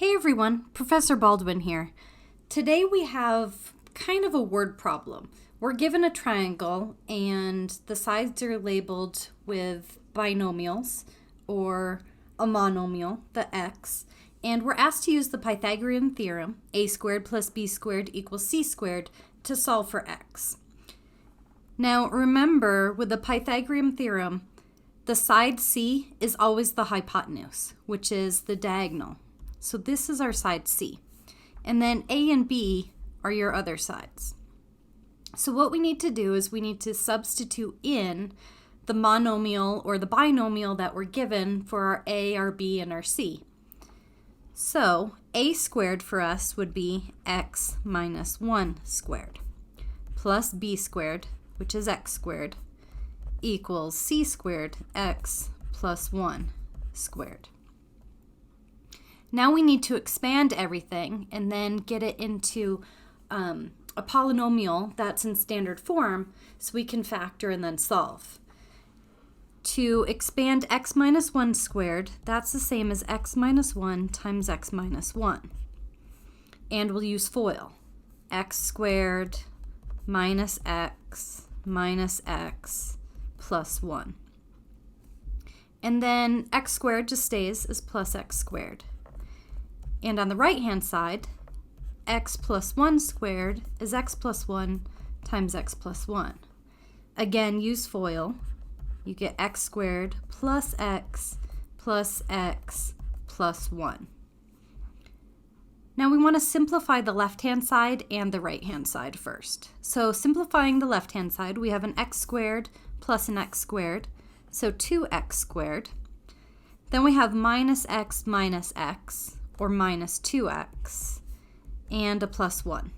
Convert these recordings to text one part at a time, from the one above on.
Hey everyone, Professor Baldwin here. Today we have kind of a word problem. We're given a triangle and the sides are labeled with binomials or a monomial, the x, and we're asked to use the Pythagorean theorem, a squared plus b squared equals c squared, to solve for x. Now remember, with the Pythagorean theorem, the side c is always the hypotenuse, which is the diagonal. So this is our side C. And then A and B are your other sides. So what we need to do is we need to substitute in the monomial or the binomial that we're given for our A, our B, and our C. So A squared for us would be x minus 1 squared plus B squared, which is x squared, equals C squared x plus 1 squared. Now we need to expand everything and then get it into a polynomial that's in standard form so we can factor and then solve. To expand x minus 1 squared, that's the same as x minus 1 times x minus 1. And we'll use FOIL. X squared minus x plus 1. And then x squared just stays as plus x squared. And on the right-hand side, x plus 1 squared is x plus 1 times x plus 1. Again, use FOIL. You get x squared plus x plus 1. Now we want to simplify the left-hand side and the right-hand side first. So simplifying the left-hand side, we have an x squared plus an x squared, so 2x squared. Then we have minus x, or minus 2x, and a plus 1.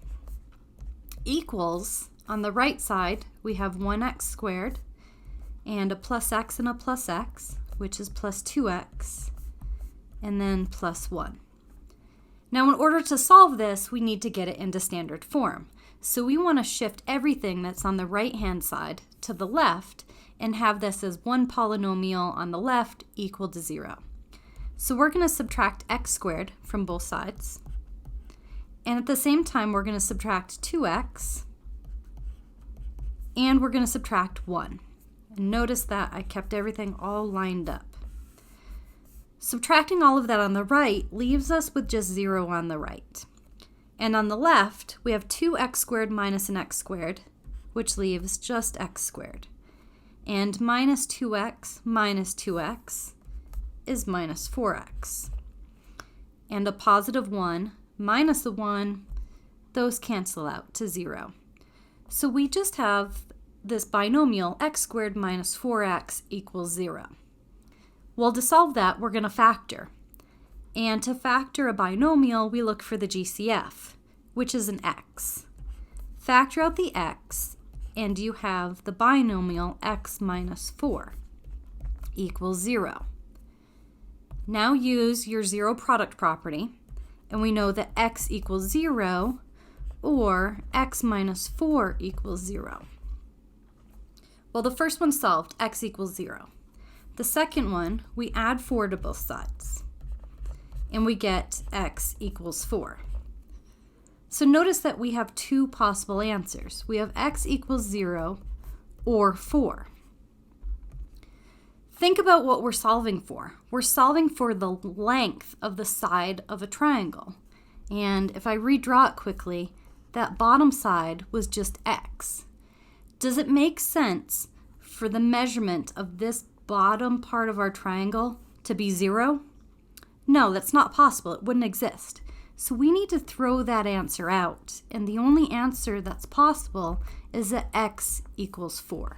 Equals, on the right side, we have 1x squared, and a plus x and a plus x, which is plus 2x, and then plus 1. Now, in order to solve this, we need to get it into standard form. So we want to shift everything that's on the right-hand side to the left and have this as one polynomial on the left equal to 0. So we're going to subtract x squared from both sides. And at the same time, we're going to subtract 2x. And we're going to subtract 1. And notice that I kept everything all lined up. Subtracting all of that on the right leaves us with just 0 on the right. And on the left, we have 2x squared minus an x squared, which leaves just x squared. And minus 2x is minus 4x. And a positive 1 minus a 1, those cancel out to 0. So we just have this binomial x squared minus 4x equals 0. Well, to solve that, we're going to factor. And to factor a binomial, we look for the GCF, which is an x. Factor out the x, and you have the binomial x minus 4 equals 0. Now use your zero product property, and we know that x equals 0 or x minus 4 equals 0. Well, the first one solved, x equals 0. The second one, we add 4 to both sides, and we get x equals 4. So notice that we have two possible answers. We have x equals 0 or 4. Think about what we're solving for. We're solving for the length of the side of a triangle. And if I redraw it quickly, that bottom side was just x. Does it make sense for the measurement of this bottom part of our triangle to be 0? No, that's not possible. It wouldn't exist. So we need to throw that answer out. And the only answer that's possible is that x equals 4.